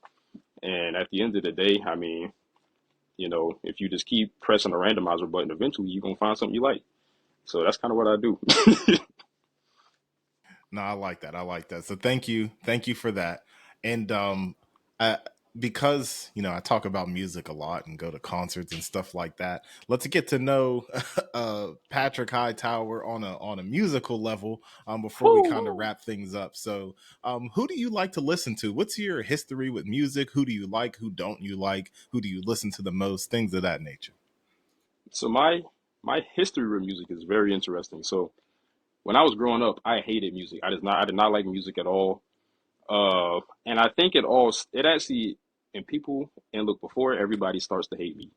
And at the end of the day, I mean, if you just keep pressing the randomizer button, eventually you're gonna find something you like. So that's kind of what I do. No, I like that. I like that. So thank you for that. And I, because I talk about music a lot and go to concerts and stuff like that. Let's get to know Patrick Hightower on a musical level before we kind of Woo! wrap things up. So, who do you like to listen to? What's your history with music? Who do you like? Who don't you like? Who do you listen to the most? Things of that nature. So my history with music is very interesting. So when I was growing up, I hated music. I did not like music at all. And I think it actually, and people, and look, before everybody starts to hate me,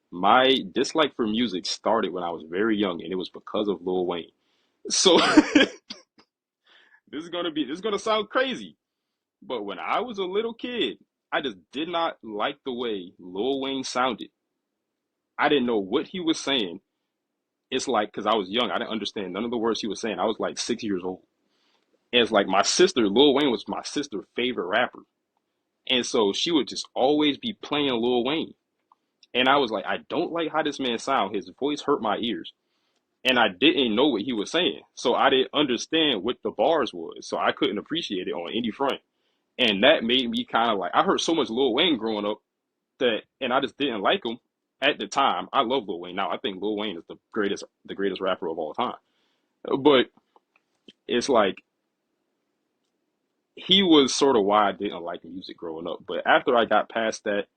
my dislike for music started when I was very young, and it was because of Lil Wayne. So this is gonna sound crazy, but when I was a little kid, I just did not like the way Lil Wayne sounded. I didn't know what he was saying. It's like because I was young, I didn't understand none of the words he was saying. I was like 6 years old. And it's like my sister, Lil Wayne was my sister's favorite rapper. And so she would just always be playing Lil Wayne. And I was like, I don't like how this man sounds. His voice hurt my ears. And I didn't know what he was saying. So I didn't understand what the bars was. So I couldn't appreciate it on any front. And that made me kind of like, I heard so much Lil Wayne growing up and I just didn't like him at the time. I love Lil Wayne. Now I think Lil Wayne is the greatest rapper of all time. But it's like, he was sort of why I didn't like music growing up. But after I got past that,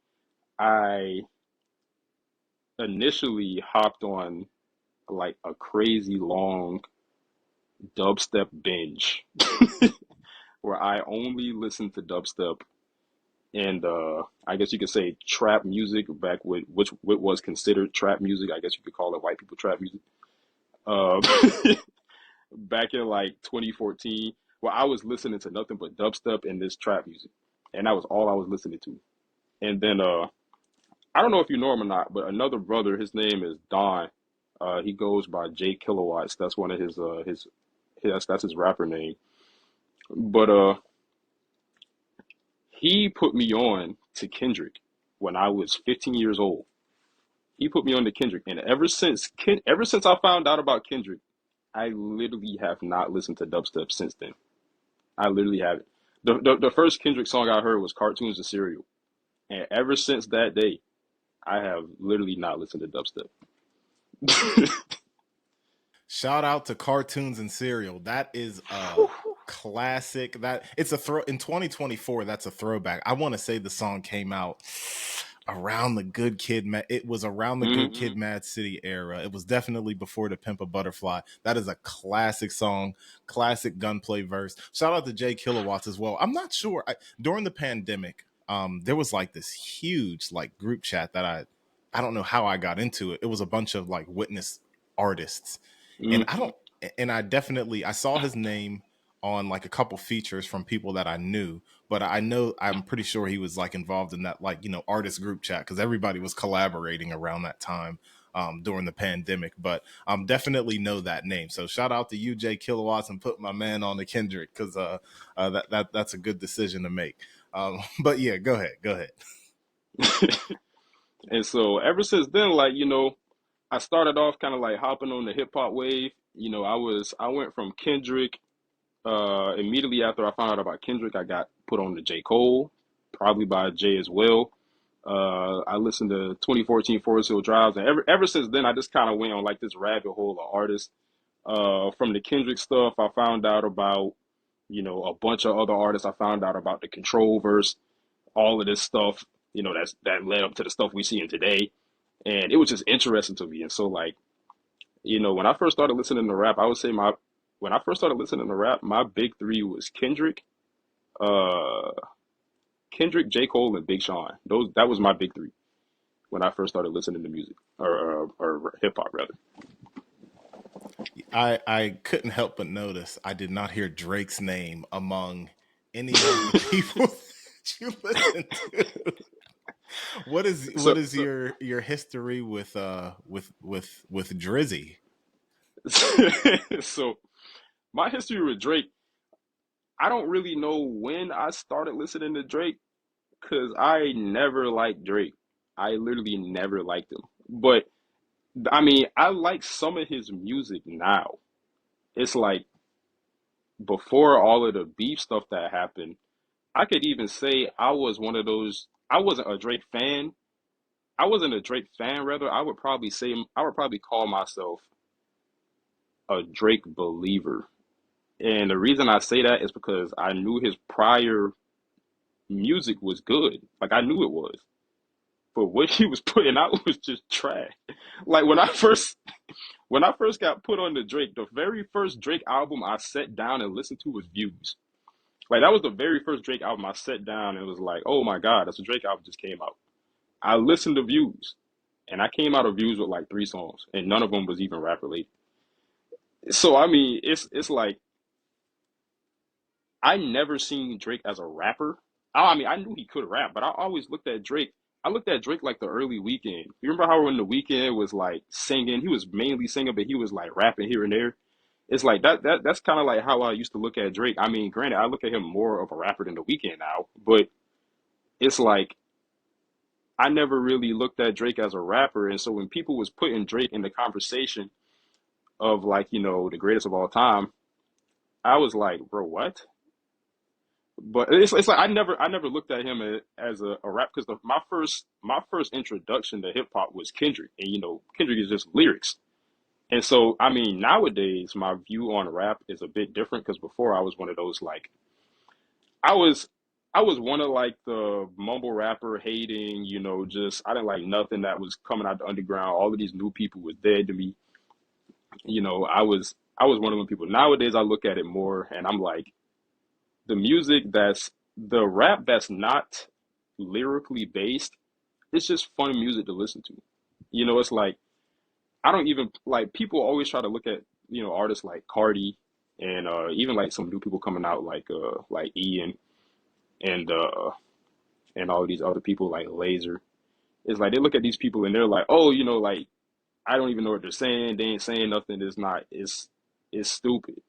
I initially hopped on like a crazy long dubstep binge where I only listened to dubstep and I guess you could say trap music back with which what was considered trap music. I guess you could call it white people trap music. Uh, back in like 2014, where I was listening to nothing but dubstep and this trap music, and that was all I was listening to. And then I don't know if you know him or not, but another brother, his name is Don. He goes by J Kilowatts. That's one of his that's his rapper name. But he put me on to Kendrick when I was 15 years old. He put me on to Kendrick, and ever since I found out about Kendrick, I literally have not listened to dubstep since then. I literally haven't. The first Kendrick song I heard was Cartoons and Cereal, and ever since that day, I have literally not listened to dubstep. Shout out to Cartoons and Cereal. That is a classic. That it's a throw in 2024. That's a throwback. I want to say the song came out around the Good Kid. It was around the Good Hmm. Kid, Mad City era. It was definitely before the Pimp a Butterfly. That is a classic song, classic gunplay verse. Shout out to Jay Kilowatts as well. I'm not sure during the pandemic. There was like this huge like group chat that I don't know how I got into it. It was a bunch of like witness artists, and I Hmm. don't and I definitely I saw his name on like a couple features from people that I knew, but I know I'm pretty sure he was like involved in that like artist group chat because everybody was collaborating around that time during the pandemic. But definitely know that name. So shout out to UJ Kilowatts and put my man on the Kendrick because that's a good decision to make. But yeah, go ahead. And so ever since then, like, I started off kind of like hopping on the hip hop wave. I went from Kendrick. Immediately after I found out about Kendrick, I got put on to J. Cole, probably by Jay as well. I listened to 2014 Forest Hill Drives, and ever since then, I just kind of went on like this rabbit hole of artists. From the Kendrick stuff, I found out about a bunch of other artists. I found out about the Control verse, all of this stuff. That led up to the stuff we see in today, and it was just interesting to me. And so, like, when I first started listening to rap, I would say my when I first started listening to rap, my big three was uh, J. Cole, and Big Sean. That was my big three when I first started listening to music or hip hop rather. I couldn't help but notice I did not hear Drake's name among any of the people that you listen to. What So is so your history with Drizzy? so my history with Drake, I don't really know when I started listening to Drake because I never liked Drake. I literally never liked him. But I mean, I like some of his music now. It's like before all of the beef stuff that happened, I could even say I was one of those. I wasn't a Drake fan. I wasn't a Drake fan, rather. I would probably call myself a Drake believer. And the reason I say that is because I knew his prior music was good. Like I knew it was. But what he was putting out was just trash. Like when I first got put on the Drake, the very first Drake album I sat down and listened to was Views. Like that was the very first Drake album I sat down and was like, oh my God, that's a Drake album just came out. I listened to Views, and I came out of Views with like three songs, and none of them was even rap related. So I mean, it's like I never seen Drake as a rapper. I mean, I knew he could rap, but I always looked at Drake. I looked at Drake like the early Weekend. You remember how when the Weekend was like singing, he was mainly singing, but he was like rapping here and there. It's like that's kind of like how I used to look at Drake. I mean, granted, I look at him more of a rapper than the Weekend now, but it's like I never really looked at Drake as a rapper. And so when people was putting Drake in the conversation of like, the greatest of all time, I was like, bro, what? But it's like I never looked at him as a rap because my first introduction to hip hop was Kendrick, and Kendrick is just lyrics. And so I mean nowadays my view on rap is a bit different because before I was one of those like I was I was one of like the mumble rapper hating, just I didn't like nothing that was coming out the underground. All of these new people was dead to me. I was one of them people. Nowadays I look at it more and I'm like the rap that's not lyrically based, it's just fun music to listen to. It's like I don't even like people always try to look at, artists like Cardi. and even like some new people coming out like Ian and and all these other people like Laser. It's like they look at these people and they're like, oh, like I don't even know what they're saying. They ain't saying nothing. It's not. It's stupid.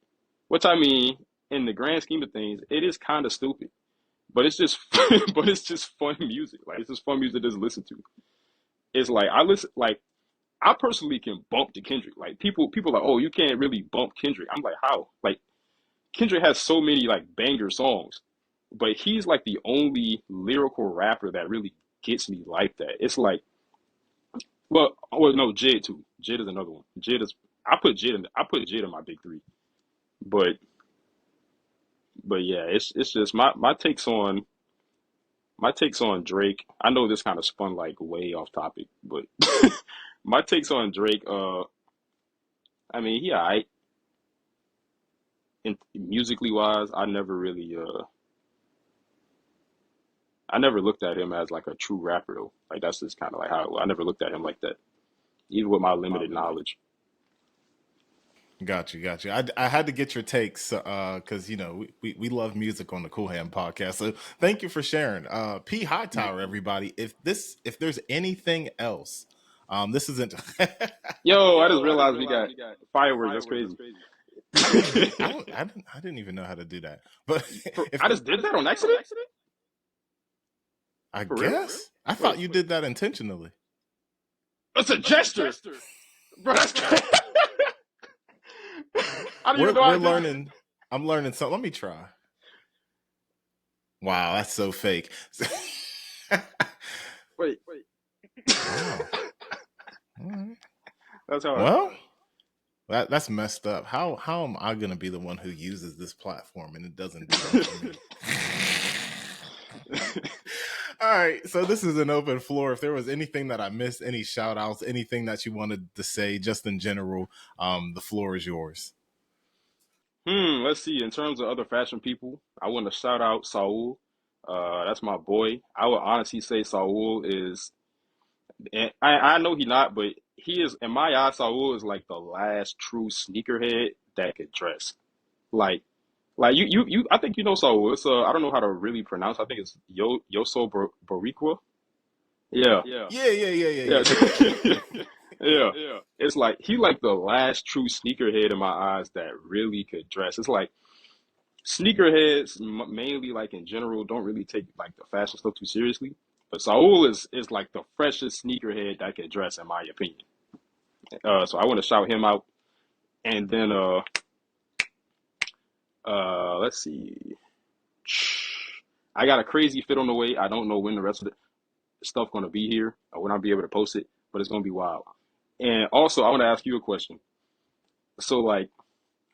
Which I mean, in the grand scheme of things, it is kind of stupid. But it's just, but it's just fun music. Like it's just fun music to just listen to. It's like I listen, like I personally can bump to Kendrick. Like people are like, oh, you can't really bump Kendrick. I'm like, how? Like Kendrick has so many like banger songs, but he's like the only lyrical rapper that really gets me like that. It's like, well, no, Jid too. Jid is another one. Jid is I put Jid in my big three. But yeah, it's just my takes on Drake. I know this kind of spun like way off topic, but my takes on Drake. I mean, he alright. And musically wise, I never looked at him as like a true rapper though. Like that's just kind of like how I never looked at him like that, even with my limited knowledge. Got you. I had to get your takes because we love music on the Cool Hand podcast. So thank you for sharing. P Yeah. Hightower, everybody. If there's anything else, this isn't. Yo, I just realized we got fireworks. That's crazy. I didn't even know how to do that. But if I just did that on accident. I For real? guess I Wait, thought you did that intentionally. it's a gesture, bro. That's crazy. I don't even know how We're to do. learning. I'm learning something. Let me try. Wow, that's so fake. Wait. Wow. All right. That's how. Well, that's messed up. How am I gonna be the one who uses this platform and it doesn't do that for me? All right, so this is an open floor. If there was anything that I missed, any shout outs, anything that you wanted to say, just in general, the floor is yours. Let's see. In terms of other fashion people, I want to shout out Saul. That's my boy. I would honestly say Saul is, and I know he not, but he is, in my eyes, Saul is like the last true sneakerhead that could dress. Like, I think you know Saul. It's I don't know how to really pronounce. I think it's Yoso Boricua. Yeah, Yeah. yeah, yeah. It's like he like the last true sneakerhead in my eyes that really could dress. It's like sneakerheads mainly like in general don't really take like the fashion stuff too seriously. But Saul is like the freshest sneakerhead that can dress in my opinion. So I want to shout him out. And then let's see. I got a crazy fit on the way. I don't know when the rest of the stuff gonna be here or when I'll be able to post it, but it's gonna be wild. And also I want to ask you a question. So like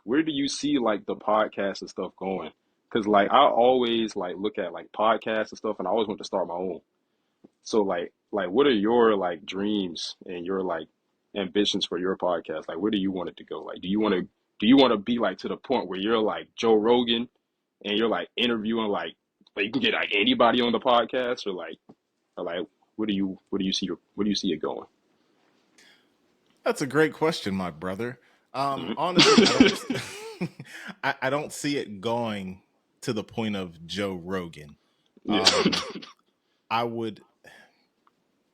where do you see like the podcast and stuff going? Because like I always like look at like podcasts and stuff, and I always want to start my own. So what are your like dreams and your like ambitions for your podcast? Like where do you want it to go? Like do you want to be like to the point where you're like Joe Rogan and you're like interviewing like you can get like anybody on the podcast or like where do you see it going? That's a great question, my brother. Hmm. Honestly, I don't. I don't see it going to the point of Joe Rogan. Yeah. Um, I would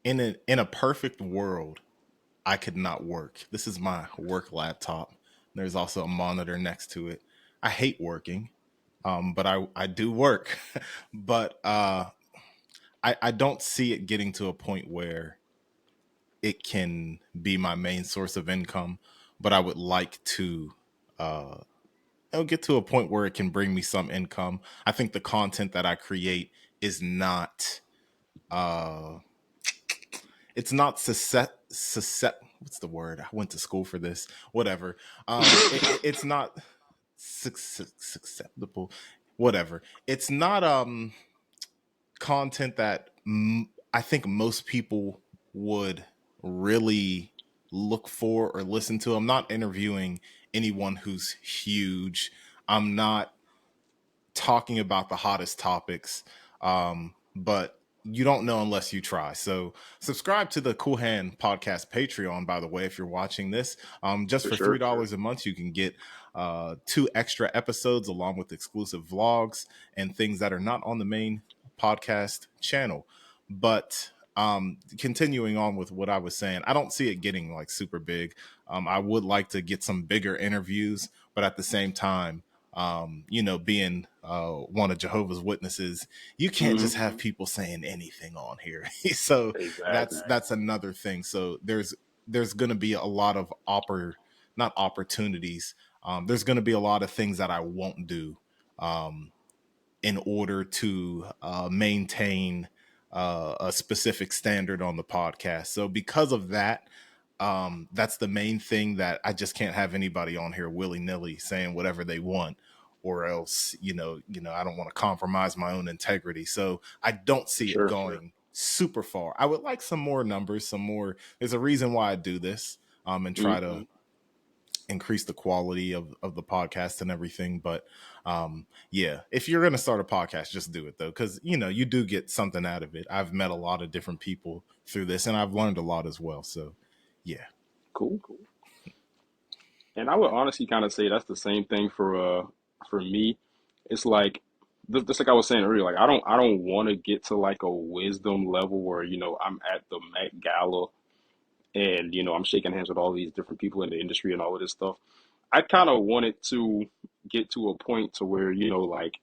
in a perfect world, I could not work. This is my work laptop. There's also a monitor next to it. I hate working, but I do work. But I don't see it getting to a point where it can be my main source of income. But I would like to it'll get to a point where it can bring me some income. I think the content that I create is not uh it's not what's the word? I went to school for this. Whatever. It's not susceptible. Whatever. It's not content that I think most people would really look for or listen to. I'm not interviewing anyone who's huge. I'm not talking about the hottest topics. But you don't know unless you try. So subscribe to the Cool Hand Podcast Patreon, by the way, if you're watching this. Just For for sure. $3 a month, you can get 2 extra episodes along with exclusive vlogs and things that are not on the main podcast channel. But continuing on with what I was saying, I don't see it getting like super big. I would like to get some bigger interviews, but at the same time, being one of Jehovah's Witnesses, you can't Hmm. just have people saying anything on here. So Exactly. that's another thing. So there's going to be a lot of not opportunities. There's going to be a lot of things that I won't do um, in order to maintain a specific standard on the podcast. So because of that, that's the main thing, that I just can't have anybody on here willy nilly saying whatever they want, or else I don't want to compromise my own integrity. So I don't see it Sure. going super far. I would like some more numbers, some more. There's a reason why I do this, and try Hmm. to increase the quality of the podcast and everything. But yeah, if you're going to start a podcast, just do it though, because you do get something out of it. I've met a lot of different people through this, and I've learned a lot as well. So yeah. Cool. And I would honestly kind of say that's the same thing for me. It's like just like I was saying earlier, like I don't want to get to like a wisdom level where I'm at the Met Gala and I'm shaking hands with all these different people in the industry and all of this stuff. I kind of wanted to get to a point to where like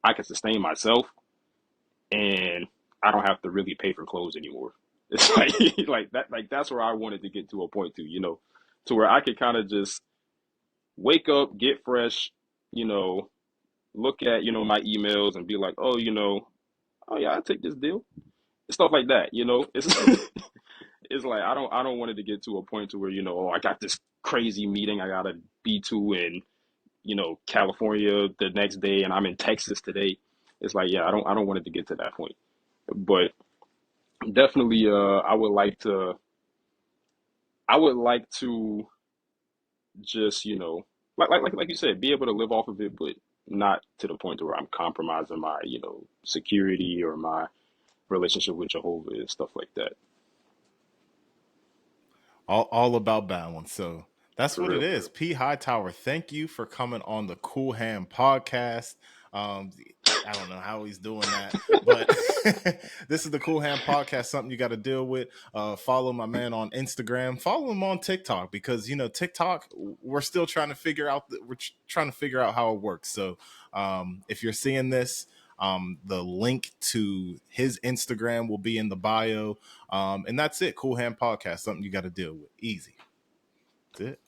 I can sustain myself and I don't have to really pay for clothes anymore. It's like like that, like that's where I wanted to get to a point to where I could kind of just wake up, get fresh, you know, look at, my emails and be like, oh, oh yeah, I take this deal. Stuff like that. It's it's like I don't want it to get to a point to where, oh, I got this crazy meeting I gotta be to in, California the next day and I'm in Texas today. It's like, yeah, I don't want it to get to that point. But definitely I would like to just, like you said, be able to live off of it, but not to the point to where I'm compromising my, security or my relationship with Jehovah and stuff like that. All about balance. So that's For what it real. is. P Hightower, thank you for coming on the Cool Hand podcast. Um, I don't know how he's doing that, but this is the Cool Hand podcast. Something you got to deal with. Follow my man on Instagram. Follow him on TikTok, because TikTok. We're still trying to figure out. Trying to figure out how it works. So if you're seeing this, the link to his Instagram will be in the bio. And that's it. Cool Hand Podcast. Something you got to deal with. Easy. That's it.